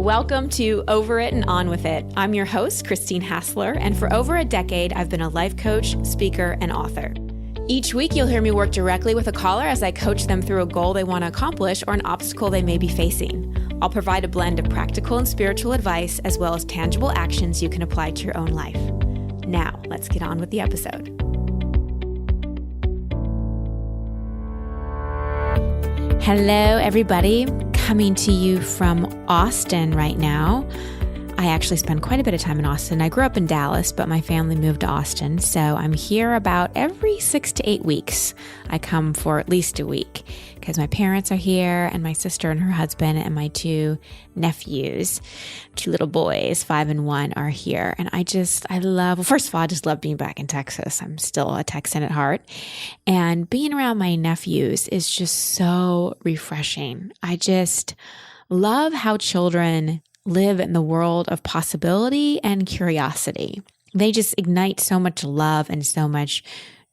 Welcome to Over It and On With It. I'm your host, Christine Hassler, and for over a decade, I've been a life coach, speaker, and author. Each week, you'll hear me work directly with a caller as I coach them through a goal they want to accomplish or an obstacle they may be facing. I'll provide a blend of practical and spiritual advice, as well as tangible actions you can apply to your own life. Now, let's get on with the episode. Hello, everybody. Coming to you from Austin right now. I actually spend quite a bit of time in Austin. I grew up in Dallas, but my family moved to Austin. So I'm here about every 6 to 8 weeks. I come for at least a week because my parents are here and my sister and her husband and my 2 nephews, 2 little boys, 5 and 1 are here. And first of all, I just love being back in Texas. I'm still a Texan at heart. And being around my nephews is just so refreshing. I just love how children live in the world of possibility and curiosity. They just ignite so much love and so much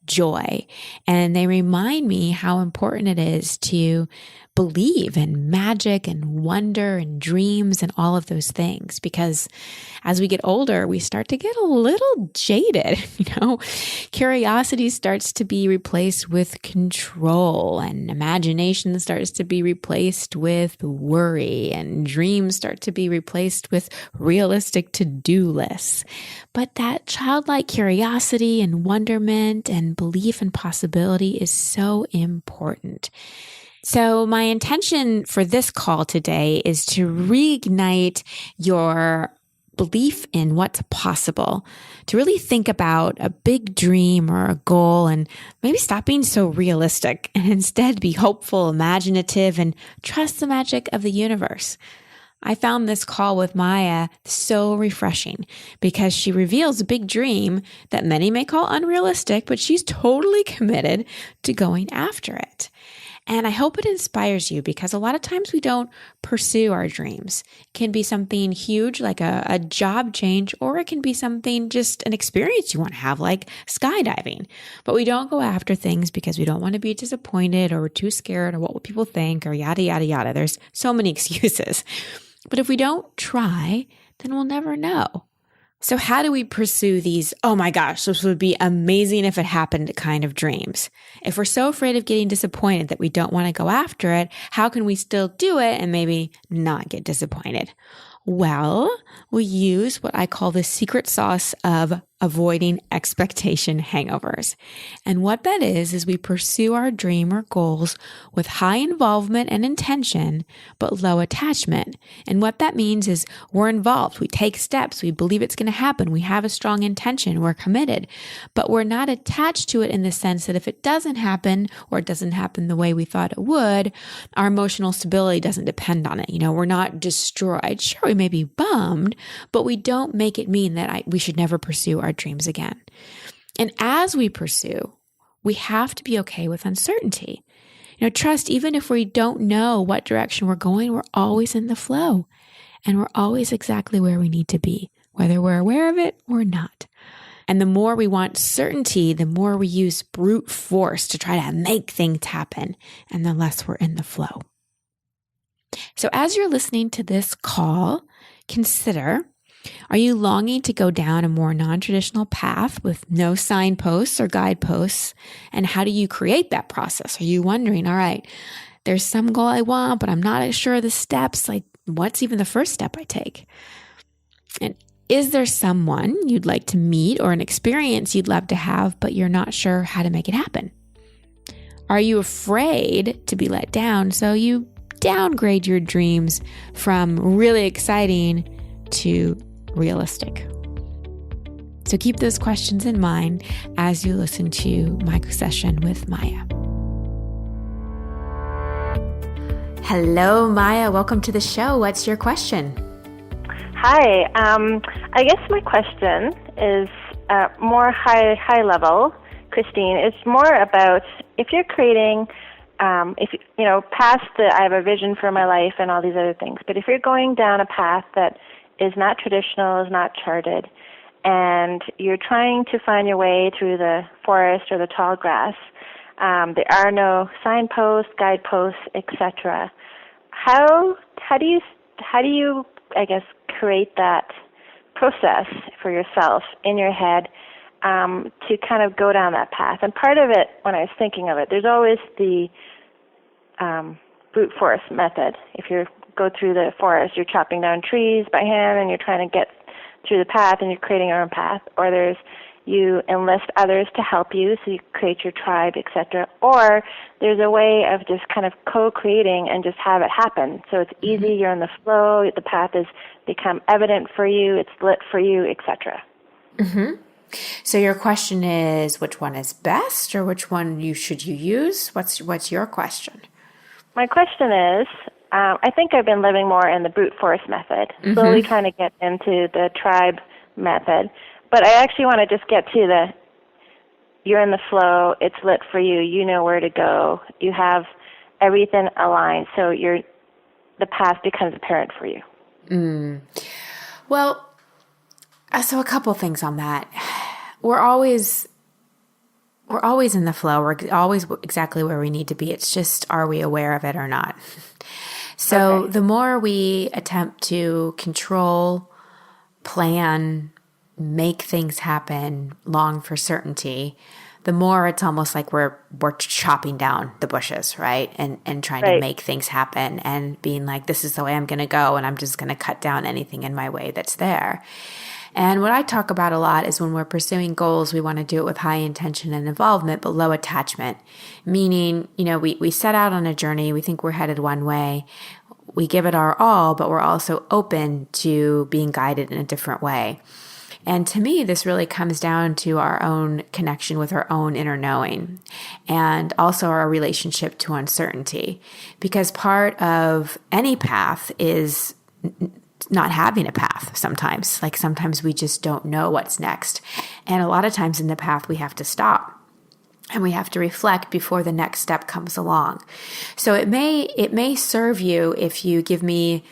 joy. And they remind me how important it is to believe in magic and wonder and dreams and all of those things. Because as we get older, we start to get a little jaded, Curiosity starts to be replaced with control, and imagination starts to be replaced with worry, and dreams start to be replaced with realistic to-do lists. But that childlike curiosity and wonderment and belief in possibility is so important. So my intention for this call today is to reignite your belief in what's possible, to really think about a big dream or a goal and maybe stop being so realistic and instead be hopeful, imaginative, and trust the magic of the universe. I found this call with Maya so refreshing because she reveals a big dream that many may call unrealistic, but she's totally committed to going after it. And I hope it inspires you because a lot of times we don't pursue our dreams. It can be something huge like a job change, or it can be something just an experience you want to have like skydiving. But we don't go after things because we don't want to be disappointed, or we're too scared, or what will people think, or yada, yada, yada. There's so many excuses. But if we don't try, then we'll never know. So how do we pursue these, oh my gosh, this would be amazing if it happened kind of dreams? If we're so afraid of getting disappointed that we don't want to go after it, how can we still do it and maybe not get disappointed? Well, we use what I call the secret sauce of avoiding expectation hangovers. And what that is we pursue our dream or goals with high involvement and intention, but low attachment. And what that means is we're involved. We take steps. We believe it's going to happen. We have a strong intention. We're committed, but we're not attached to it in the sense that if it doesn't happen or it doesn't happen the way we thought it would, our emotional stability doesn't depend on it. We're not destroyed. Sure, we may be bummed, but we don't make it mean that we should never pursue our dreams again. And as we pursue, we have to be okay with uncertainty. Trust, even if we don't know what direction we're going, we're always in the flow and we're always exactly where we need to be, whether we're aware of it or not. And the more we want certainty, the more we use brute force to try to make things happen, and the less we're in the flow. So as you're listening to this call, consider, are you longing to go down a more non-traditional path with no signposts or guideposts? And how do you create that process? Are you wondering, all right, there's some goal I want, but I'm not sure of the steps. Like, what's even the first step I take? And is there someone you'd like to meet or an experience you'd love to have, but you're not sure how to make it happen? Are you afraid to be let down, so you downgrade your dreams from really exciting to realistic? So keep those questions in mind as you listen to my session with Maya. Hello, Maya. Welcome to the show. What's your question? Hi. I guess my question is more high level, Christine. It's more about if you're creating, past the I have a vision for my life and all these other things. But if you're going down a path that is not traditional, is not charted, and you're trying to find your way through the forest or the tall grass, there are no signposts, guideposts, etc. How do you I guess, create that process for yourself in your head to kind of go down that path. And part of it, when I was thinking of it, there's always the brute force method. If you go through the forest, you're chopping down trees by hand and you're trying to get through the path and you're creating your own path. Or there's you enlist others to help you, so you create your tribe, etc. Or there's a way of just kind of co-creating and just have it happen. So it's easy, you're in the flow, the path has become evident for you, it's lit for you, etc. Mm-hmm. So your question is, which one is best, or which one should you use? What's your question? My question is, I think I've been living more in the brute force method, slowly trying to get into the tribe method. But I actually want to just get to you're in the flow, it's lit for you, you know where to go, you have everything aligned, so the path becomes apparent for you. Well, so a couple things on that. We're always in the flow. We're always exactly where we need to be. It's just, are we aware of it or not? So The more we attempt to control, plan, make things happen, long for certainty, the more it's almost like we're chopping down the bushes, right? And trying to make things happen and being like, this is the way I'm going to go, and I'm just going to cut down anything in my way that's there. And what I talk about a lot is when we're pursuing goals, we want to do it with high intention and involvement, but low attachment. Meaning, we set out on a journey, we think we're headed one way, we give it our all, but we're also open to being guided in a different way. And to me, this really comes down to our own connection with our own inner knowing and also our relationship to uncertainty. Because part of any path is not having a path sometimes. Like sometimes we just don't know what's next. And a lot of times in the path, we have to stop and we have to reflect before the next step comes along. So it may serve you if you give me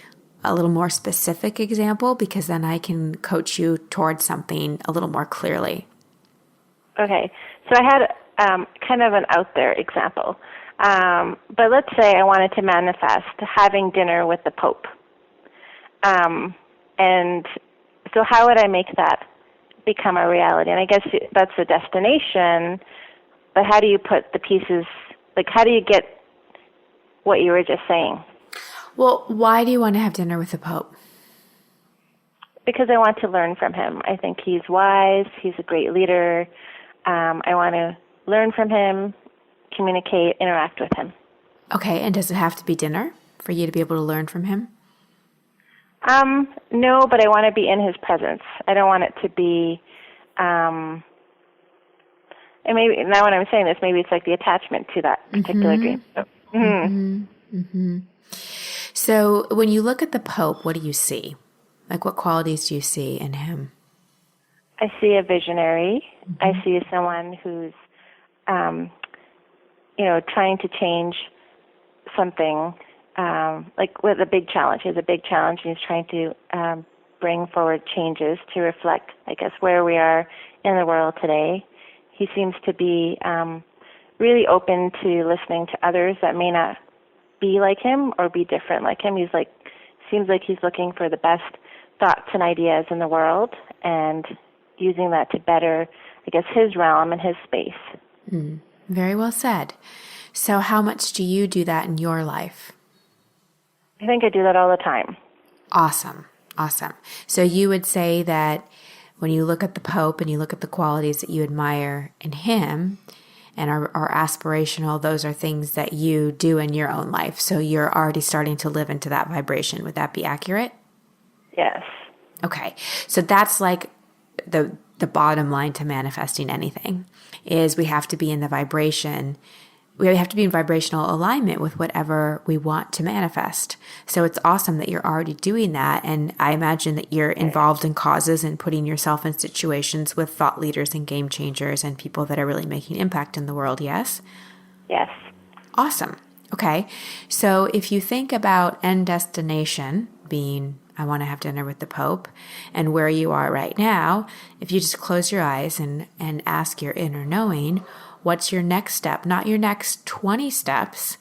a little more specific example, because then I can coach you towards something a little more clearly. Okay. So I had kind of an out there example. But let's say I wanted to manifest having dinner with the Pope. And so how would I make that become a reality? And I guess that's the destination, but how do you put the pieces, like how do you get what you were just saying? Well, why do you want to have dinner with the Pope? Because I want to learn from him. I think he's wise, he's a great leader. I want to learn from him, communicate, interact with him. Okay, and does it have to be dinner for you to be able to learn from him? No, but I want to be in his presence. I don't want it to be, and maybe now when I'm saying this, maybe it's like the attachment to that particular dream. So, So when you look at the Pope, what do you see? Like what qualities do you see in him? I see a visionary. I see someone who's, trying to change something. Like with a big challenge. He has a big challenge and he's trying to bring forward changes to reflect, I guess, where we are in the world today. He seems to be really open to listening to others that may not be like him or be different like him. Seems like he's looking for the best thoughts and ideas in the world and using that to better, I guess, his realm and his space. Very well said. So how much do you do that in your life? I think I do that all the time. Awesome. So you would say that when you look at the Pope and you look at the qualities that you admire in him and are aspirational, those are things that you do in your own life. So you're already starting to live into that vibration. Would that be accurate? Yes. Okay. So that's like the bottom line to manifesting anything is we have to be in the vibration. We have to be in vibrational alignment with whatever we want to manifest. So it's awesome that you're already doing that. And I imagine that you're involved in causes and putting yourself in situations with thought leaders and game changers and people that are really making impact in the world. Yes? Yes. Awesome. Okay. So if you think about end destination being, I want to have dinner with the Pope, and where you are right now, if you just close your eyes and ask your inner knowing, what's your next step? Not your next 20 steps,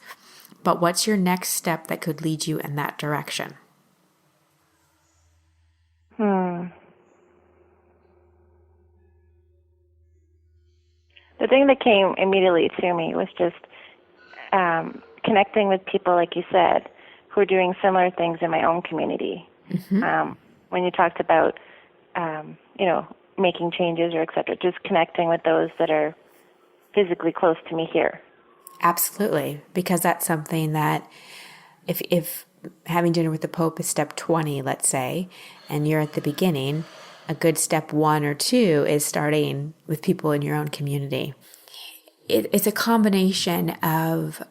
but what's your next step that could lead you in that direction? the thing that came immediately to me was just connecting with people, like you said, who are doing similar things in my own community. When you talked about, making changes or et cetera, just connecting with those that are physically close to me here. Absolutely, because that's something that if having dinner with the Pope is step 20, let's say, and you're at the beginning, a good step 1 or 2 is starting with people in your own community. It's a combination of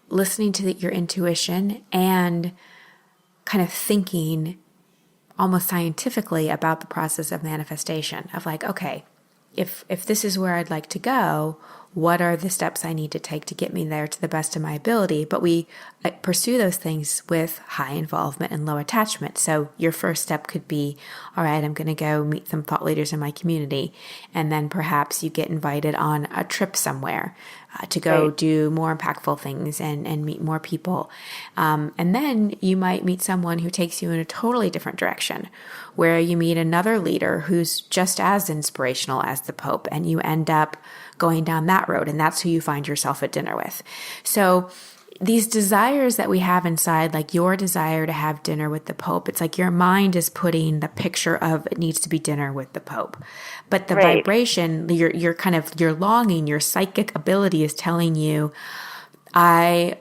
listening to your intuition and kind of thinking almost scientifically about the process of manifestation, of like, okay, if this is where I'd like to go, what are the steps I need to take to get me there to the best of my ability? But we pursue those things with high involvement and low attachment. So your first step could be, all right, I'm going to go meet some thought leaders in my community. And then perhaps you get invited on a trip somewhere to go do more impactful things and meet more people. And then you might meet someone who takes you in a totally different direction, where you meet another leader who's just as inspirational as the Pope, and you end up going down that road, and that's who you find yourself at dinner with. So these desires that we have inside, like your desire to have dinner with the Pope, it's like your mind is putting the picture of it needs to be dinner with the Pope. But the vibration, your longing, your psychic ability is telling you, I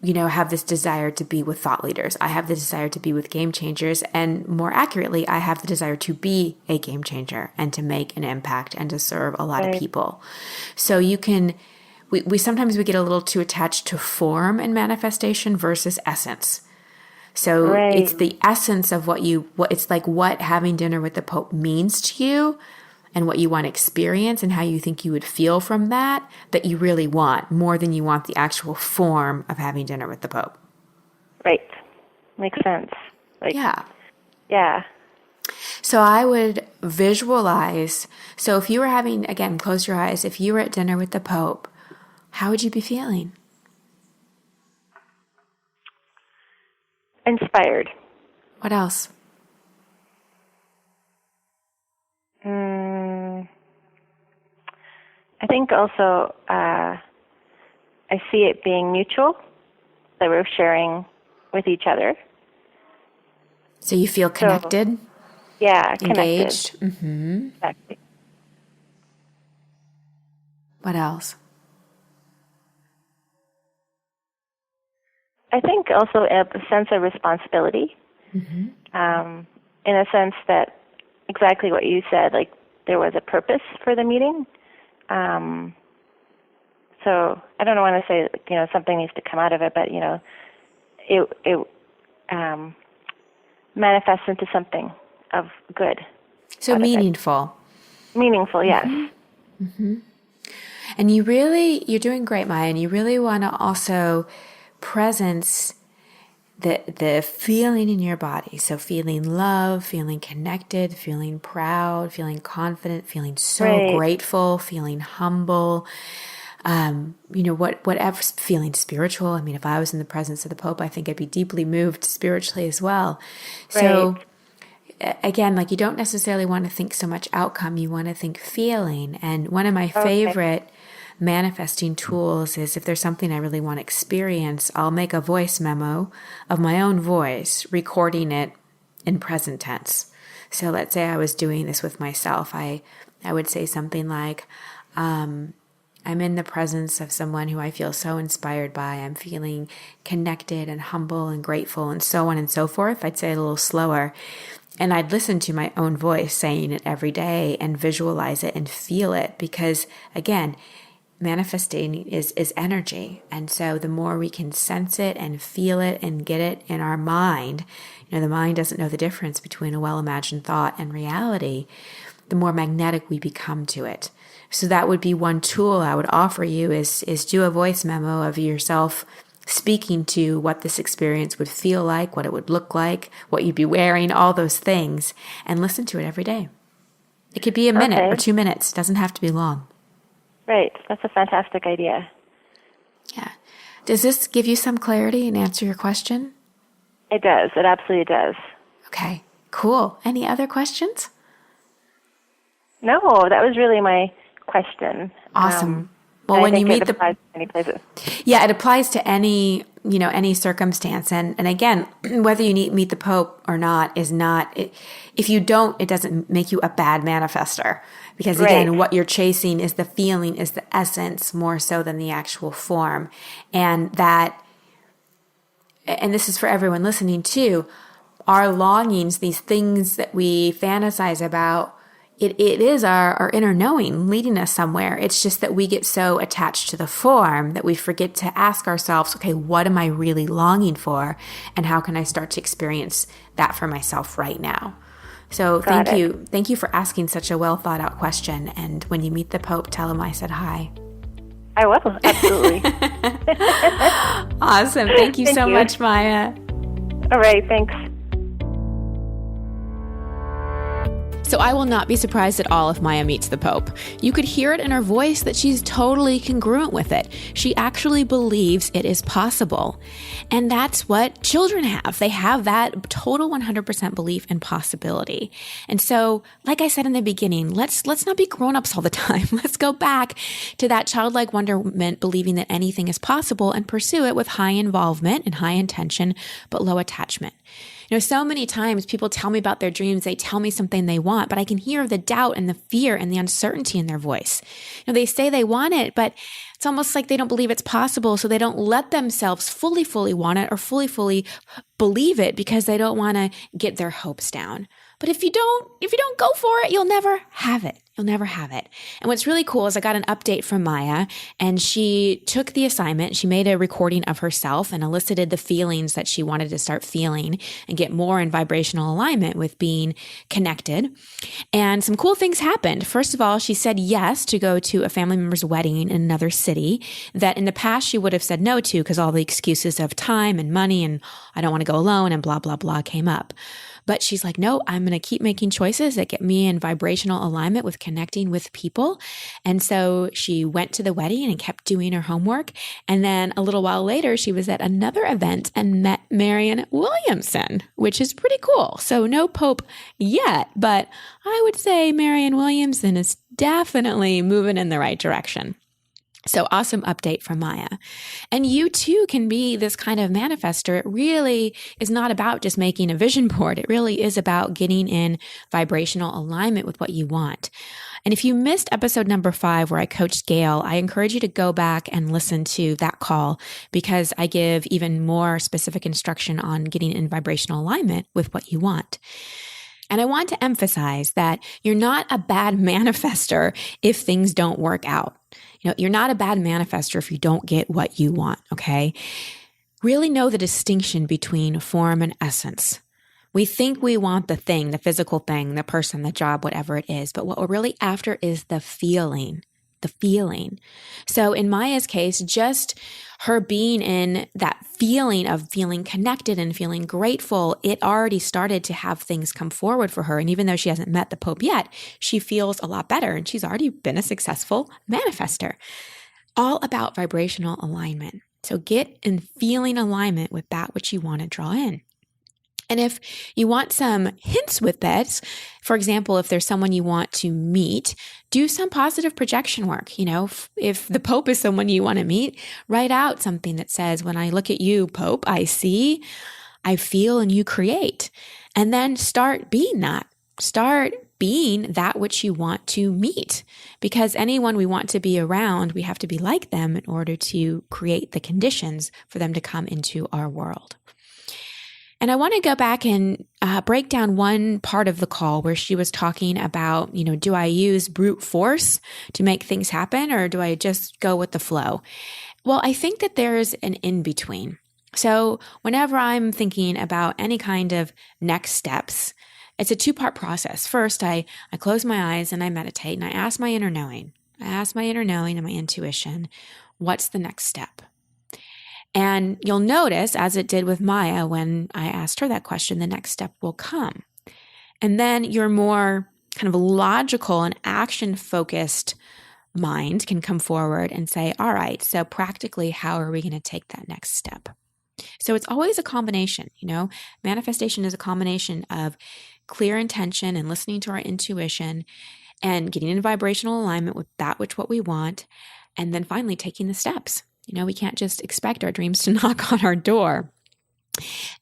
have this desire to be with thought leaders. I have the desire to be with game changers. And more accurately, I have the desire to be a game changer and to make an impact and to serve a lot of people. So you can, we sometimes we get a little too attached to form and manifestation versus essence. So it's the essence of what it's like what having dinner with the Pope means to you and what you want to experience and how you think you would feel from that you really want more than you want the actual form of having dinner with the Pope. Right. Makes sense. Yeah. So I would visualize. So if you were having, again, close your eyes. If you were at dinner with the Pope, how would you be feeling? Inspired. What else? I think also I see it being mutual, that we're sharing with each other. So you feel connected? Engaged. Mm-hmm. Exactly. What else? I think also a sense of responsibility, in a sense that exactly what you said, like there was a purpose for the meeting. So I don't want to say, something needs to come out of it, but, it manifests into something of good. So meaningful. Meaningful, yes. Mm-hmm. And you're doing great, Maya, and you really want to also presence the feeling in your body. So feeling love, feeling connected, feeling proud, feeling confident, feeling so grateful, feeling humble, whatever, feeling spiritual. I mean, if I was in the presence of the Pope, I think I'd be deeply moved spiritually as well. So again, like you don't necessarily want to think so much outcome, you want to think feeling. And one of my favorite manifesting tools is if there's something I really want to experience, I'll make a voice memo of my own voice, recording it in present tense. So let's say I was doing this with myself. I would say something like, I'm in the presence of someone who I feel so inspired by. I'm feeling connected and humble and grateful and so on and so forth. I'd say it a little slower. And I'd listen to my own voice saying it every day and visualize it and feel it because, again, manifesting is energy. And so the more we can sense it and feel it and get it in our mind, the mind doesn't know the difference between a well-imagined thought and reality, the more magnetic we become to it. So that would be one tool I would offer you is do a voice memo of yourself speaking to what this experience would feel like, what it would look like, what you'd be wearing, all those things, and listen to it every day. It could be a minute or 2 minutes. It doesn't have to be long. Right. That's a fantastic idea. Yeah. Does this give you some clarity and answer your question? It does. It absolutely does. Okay. Cool. Any other questions? No, that was really my question. Awesome. Well, I when you think meet it applies to many places. Yeah, it applies to any, any circumstance. And again, whether you meet the Pope or not is not, if you don't, it doesn't make you a bad manifester. Because again, Right. what you're chasing is the feeling, is the essence more so than the actual form. And this is for everyone listening too, our longings, these things that we fantasize about, it is our inner knowing leading us somewhere. It's just that we get so attached to the form that we forget to ask ourselves, okay, what am I really longing for? And how can I start to experience that for myself right now? So thank you. Thank you for asking such a well thought out question. And when you meet the Pope, tell him I said hi. I will, absolutely. Awesome. Thank you so much, Maya. All right, thanks. So I will not be surprised at all if Maya meets the Pope. You could hear it in her voice that she's totally congruent with it. She actually believes it is possible. And that's what children have. They have that total 100% belief in possibility. And so, like I said in the beginning, let's not be grown-ups all the time. Let's go back to that childlike wonderment, believing that anything is possible, and pursue it with high involvement and high intention, but low attachment. So many times people tell me about their dreams. They tell me something they want, but I can hear the doubt and the fear and the uncertainty in their voice. They say they want it, but it's almost like they don't believe it's possible. So they don't let themselves fully want it or fully believe it because they don't want to get their hopes down. But if you don't go for it, you'll never have it. You'll never have it. And what's really cool is I got an update from Maya, and she took the assignment. She made a recording of herself and elicited the feelings that she wanted to start feeling and get more in vibrational alignment with being connected. And some cool things happened. First of all, she said yes to go to a family member's wedding in another city that in the past she would have said no to because all the excuses of time and money and I don't want to go alone and blah, blah, blah came up. But she's like, no, I'm going to keep making choices that get me in vibrational alignment with connecting with people. And so she went to the wedding and kept doing her homework. And then a little while later, she was at another event and met Marianne Williamson, which is pretty cool. So no Pope yet, but I would say Marianne Williamson is definitely moving in the right direction. So awesome update from Maya. And you too can be this kind of manifester. It really is not about just making a vision board. It really is about getting in vibrational alignment with what you want. And if you missed episode number 5 where I coached Gail, I encourage you to go back and listen to that call because I give even more specific instruction on getting in vibrational alignment with what you want. And I want to emphasize that you're not a bad manifester if things don't work out. You're not a bad manifester if you don't get what you want, okay? Really know the distinction between form and essence. We think we want the thing, the physical thing, the person, the job, whatever it is, but what we're really after is the feeling. So in Maya's case, just her being in that feeling of feeling connected and feeling grateful, it already started to have things come forward for her. And even though she hasn't met the Pope yet, she feels a lot better and she's already been a successful manifester. All about vibrational alignment. So get in feeling alignment with that which you want to draw in. And if you want some hints with this, for example, if there's someone you want to meet, do some positive projection work. If the Pope is someone you want to meet, write out something that says, when I look at you, Pope, I see, I feel, and you create. And then start being that. Start being that which you want to meet. Because anyone we want to be around, we have to be like them in order to create the conditions for them to come into our world. And I want to go back and break down one part of the call where she was talking about, do I use brute force to make things happen or do I just go with the flow? Well, I think that there's an in-between. So whenever I'm thinking about any kind of next steps, it's a 2-part process. First, I close my eyes and I meditate and I ask my inner knowing. I ask my inner knowing and my intuition, what's the next step? And you'll notice, as it did with Maya when I asked her that question, the next step will come. And then your more kind of logical and action-focused mind can come forward and say, all right, so practically, how are we going to take that next step? So it's always a combination, Manifestation is a combination of clear intention and listening to our intuition and getting in vibrational alignment with that which what we want, and then finally taking the steps. We can't just expect our dreams to knock on our door.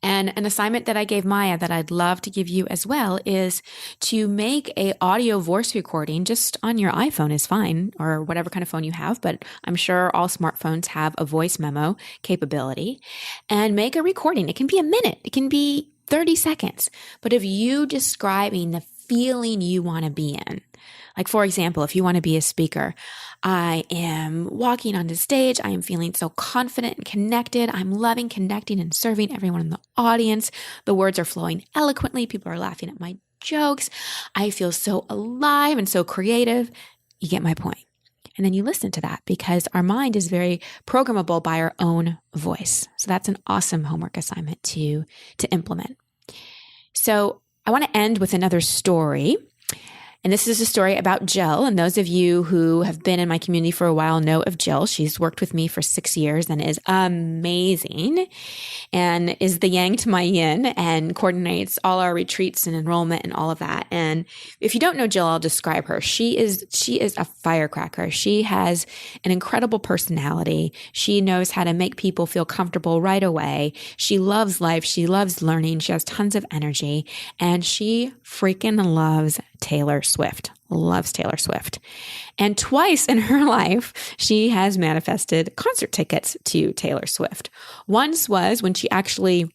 And an assignment that I gave Maya that I'd love to give you as well is to make a audio voice recording just on your iPhone is fine, or whatever kind of phone you have, but I'm sure all smartphones have a voice memo capability, and make a recording. It can be a minute. It can be 30 seconds, but of you describing the feeling you want to be in. Like, for example, if you want to be a speaker, I am walking onto stage. I am feeling so confident and connected. I'm loving connecting and serving everyone in the audience. The words are flowing eloquently. People are laughing at my jokes. I feel so alive and so creative. You get my point. And then you listen to that, because our mind is very programmable by our own voice. So that's an awesome homework assignment to implement. So I want to end with another story. And this is a story about Jill. And those of you who have been in my community for a while know of Jill. She's worked with me for 6 years and is amazing, and is the yang to my yin, and coordinates all our retreats and enrollment and all of that. And if you don't know Jill, I'll describe her. She is a firecracker. She has an incredible personality. She knows how to make people feel comfortable right away. She loves life. She loves learning. She has tons of energy, and she freaking loves Taylor Swift. Loves Taylor Swift. And twice in her life, she has manifested concert tickets to Taylor Swift. Once was when she actually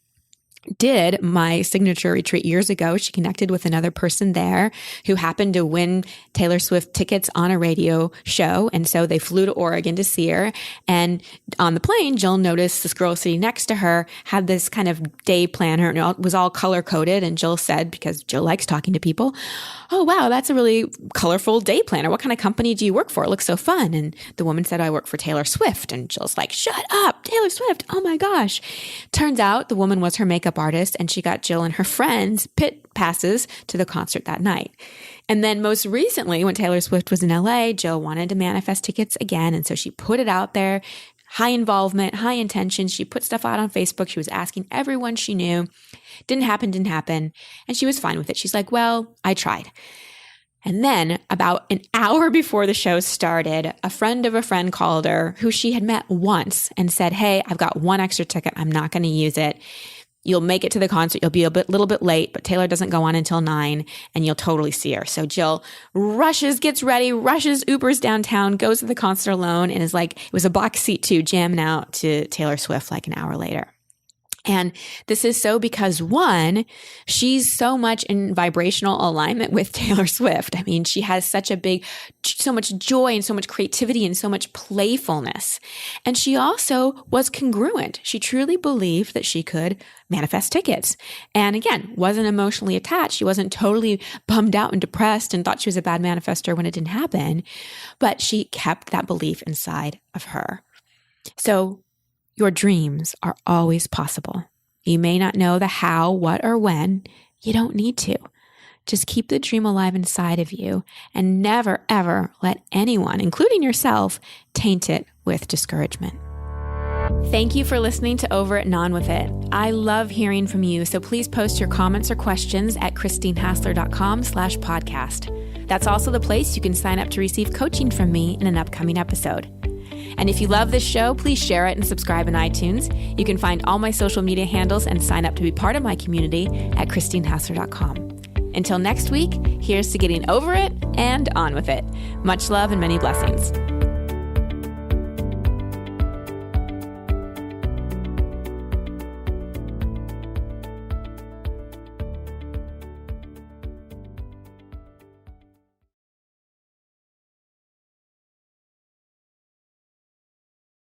did my signature retreat years ago. She connected with another person there who happened to win Taylor Swift tickets on a radio show. And so they flew to Oregon to see her. And on the plane, Jill noticed this girl sitting next to her had this kind of day planner, and it was all color coded. And Jill said, because Jill likes talking to people, "Oh, wow, that's a really colorful day planner. What kind of company do you work for? It looks so fun." And the woman said, "I work for Taylor Swift." And Jill's like, "Shut up, Taylor Swift. Oh my gosh." Turns out the woman was her makeup artist, and she got Jill and her friends pit passes to the concert that night. And then most recently, when Taylor Swift was in LA, Jill wanted to manifest tickets again. And so she put it out there, high involvement, high intention. She put stuff out on Facebook. She was asking everyone she knew. Didn't happen. And she was fine with it. She's like, "Well, I tried." And then about an hour before the show started, a friend of a friend called her, who she had met once, and said, "Hey, I've got one extra ticket. I'm not going to use it. You'll make it to the concert. You'll be little bit late, but Taylor doesn't go on until 9, and you'll totally see her." So Jill gets ready, Ubers downtown, goes to the concert alone, and is like, it was a box seat too, jamming out to Taylor Swift like an hour later. And this is so because, one, she's so much in vibrational alignment with Taylor Swift. I mean, she has so much joy and so much creativity and so much playfulness. And she also was congruent. She truly believed that she could manifest tickets. And again, wasn't emotionally attached. She wasn't totally bummed out and depressed and thought she was a bad manifestor when it didn't happen. But she kept that belief inside of her. So your dreams are always possible. You may not know the how, what, or when. You don't need to. Just keep the dream alive inside of you, and never, ever let anyone, including yourself, taint it with discouragement. Thank you for listening to Over It and On With It. I love hearing from you, so please post your comments or questions at christinehassler.com/podcast. That's also the place you can sign up to receive coaching from me in an upcoming episode. And if you love this show, please share it and subscribe in iTunes. You can find all my social media handles and sign up to be part of my community at christinehassler.com. Until next week, here's to getting over it and on with it. Much love and many blessings.